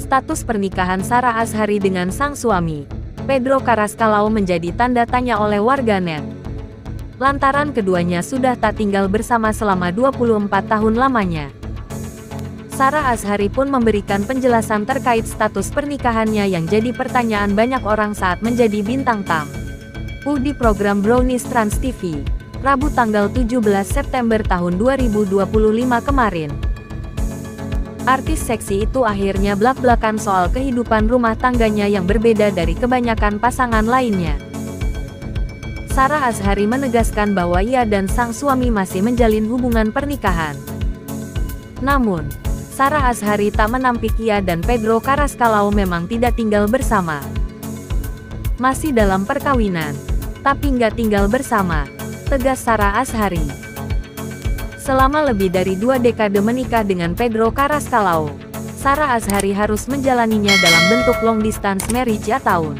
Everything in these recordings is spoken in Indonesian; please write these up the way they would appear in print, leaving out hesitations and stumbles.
Status pernikahan Sarah Azhari dengan sang suami, Pedro Carrascalao, menjadi tanda tanya oleh warganet. Lantaran keduanya sudah tak tinggal bersama selama 24 tahun lamanya. Sarah Azhari pun memberikan penjelasan terkait status pernikahannya yang jadi pertanyaan banyak orang saat menjadi bintang tamu di program Brownies Trans TV, Rabu tanggal 17 September tahun 2025 kemarin. Artis seksi itu akhirnya blak-blakan soal kehidupan rumah tangganya yang berbeda dari kebanyakan pasangan lainnya. Sarah Azhari menegaskan bahwa ia dan sang suami masih menjalin hubungan pernikahan. Namun, Sarah Azhari tak menampik ia dan Pedro Carrascalao memang tidak tinggal bersama. Masih dalam perkawinan, tapi nggak tinggal bersama, tegas Sarah Azhari. Selama lebih dari 2 dekade menikah dengan Pedro Carrascalao, Sarah Azhari harus menjalaninya dalam bentuk long distance marriage atau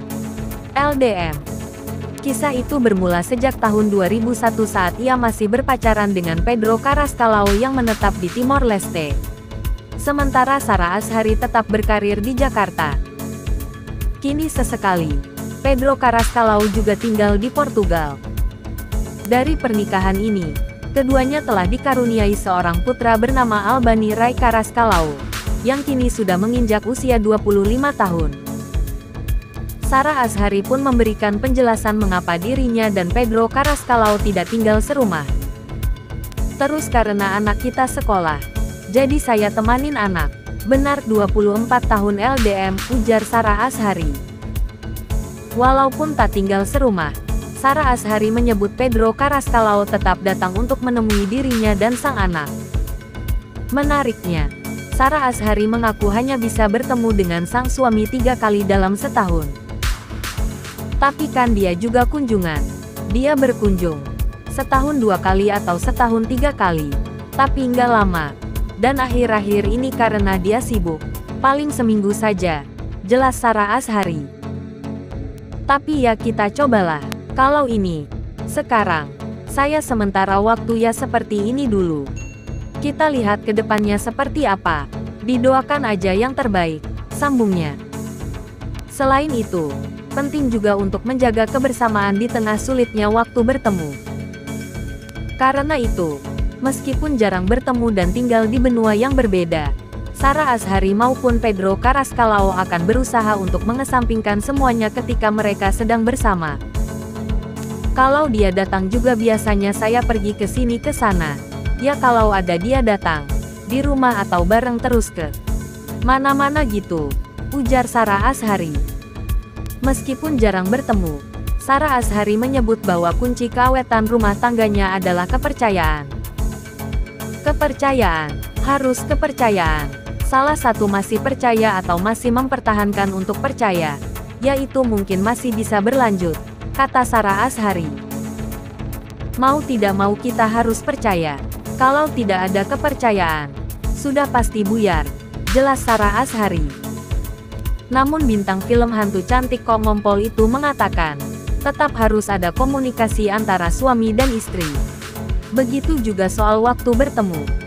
LDM. Kisah itu bermula sejak tahun 2001 saat ia masih berpacaran dengan Pedro Carrascalao yang menetap di Timor Leste. Sementara Sarah Azhari tetap berkarir di Jakarta. Kini sesekali, Pedro Carrascalao juga tinggal di Portugal. Dari pernikahan ini, keduanya telah dikaruniai seorang putra bernama Albani Ray Carrascalao, yang kini sudah menginjak usia 25 tahun. Sarah Azhari pun memberikan penjelasan mengapa dirinya dan Pedro Carrascalao tidak tinggal serumah. Terus karena anak kita sekolah, jadi saya temanin anak. Benar 24 tahun LDM, ujar Sarah Azhari. Walaupun tak tinggal serumah, Sarah Azhari menyebut Pedro Carrascalao tetap datang untuk menemui dirinya dan sang anak. Menariknya, Sarah Azhari mengaku hanya bisa bertemu dengan sang suami 3 kali dalam setahun. Tapi kan dia juga kunjungan. Dia berkunjung setahun 2 kali atau setahun 3 kali. Tapi nggak lama. Dan akhir-akhir ini karena dia sibuk, paling seminggu saja, jelas Sarah Azhari. Tapi ya kita cobalah. Kalau ini, sekarang, saya sementara waktu ya seperti ini dulu. Kita lihat ke depannya seperti apa. Didoakan aja yang terbaik, sambungnya. Selain itu, penting juga untuk menjaga kebersamaan di tengah sulitnya waktu bertemu. Karena itu, meskipun jarang bertemu dan tinggal di benua yang berbeda, Sarah Azhari maupun Pedro Carrascalao akan berusaha untuk mengesampingkan semuanya ketika mereka sedang bersama. Kalau dia datang juga biasanya saya pergi ke sini ke sana. Ya kalau ada dia datang, di rumah atau bareng terus ke mana-mana gitu, ujar Sarah Azhari. Meskipun jarang bertemu, Sarah Azhari menyebut bahwa kunci keawetan rumah tangganya adalah kepercayaan. Kepercayaan, harus kepercayaan. Salah satu masih percaya atau masih mempertahankan untuk percaya, yaitu mungkin masih bisa berlanjut, kata Sarah Azhari. Mau tidak mau kita harus percaya. Kalau tidak ada kepercayaan, sudah pasti buyar, jelas Sarah Azhari. Namun bintang film hantu cantik kok ngompol itu mengatakan, tetap harus ada komunikasi antara suami dan istri. Begitu juga soal waktu bertemu.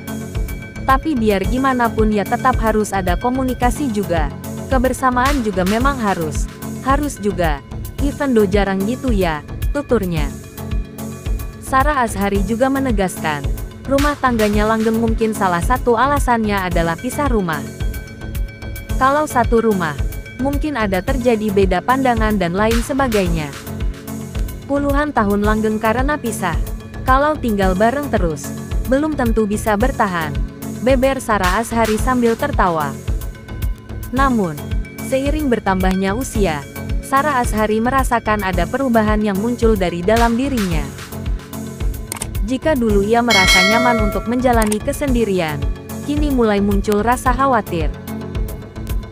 Tapi biar gimana pun ya tetap harus ada komunikasi juga. Kebersamaan juga memang harus juga. Even do jarang gitu ya, tuturnya. Sarah Azhari juga menegaskan, rumah tangganya langgeng mungkin salah satu alasannya adalah pisah rumah. Kalau satu rumah, mungkin ada terjadi beda pandangan dan lain sebagainya. Puluhan tahun langgeng karena pisah. Kalau tinggal bareng terus, belum tentu bisa bertahan, beber Sarah Azhari sambil tertawa. Namun, seiring bertambahnya usia, Sarah Azhari merasakan ada perubahan yang muncul dari dalam dirinya. Jika dulu ia merasa nyaman untuk menjalani kesendirian, kini mulai muncul rasa khawatir.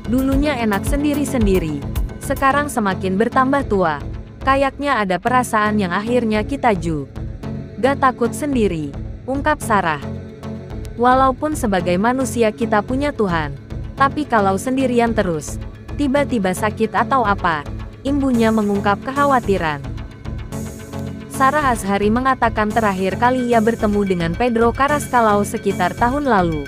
Dulunya enak sendiri-sendiri, sekarang semakin bertambah tua, kayaknya ada perasaan yang akhirnya kita gak takut sendiri, ungkap Sarah. Walaupun sebagai manusia kita punya Tuhan, tapi kalau sendirian terus, tiba-tiba sakit atau apa, imbunya mengungkap kekhawatiran. Sarah Azhari mengatakan terakhir kali ia bertemu dengan Pedro Carrascalao sekitar tahun lalu.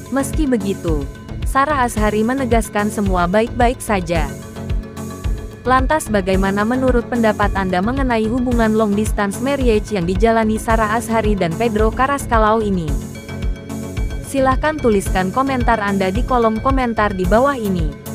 Meski begitu, Sarah Azhari menegaskan semua baik-baik saja. Lantas bagaimana menurut pendapat Anda mengenai hubungan long distance marriage yang dijalani Sarah Azhari dan Pedro Carrascalao ini? Silahkan tuliskan komentar Anda di kolom komentar di bawah ini.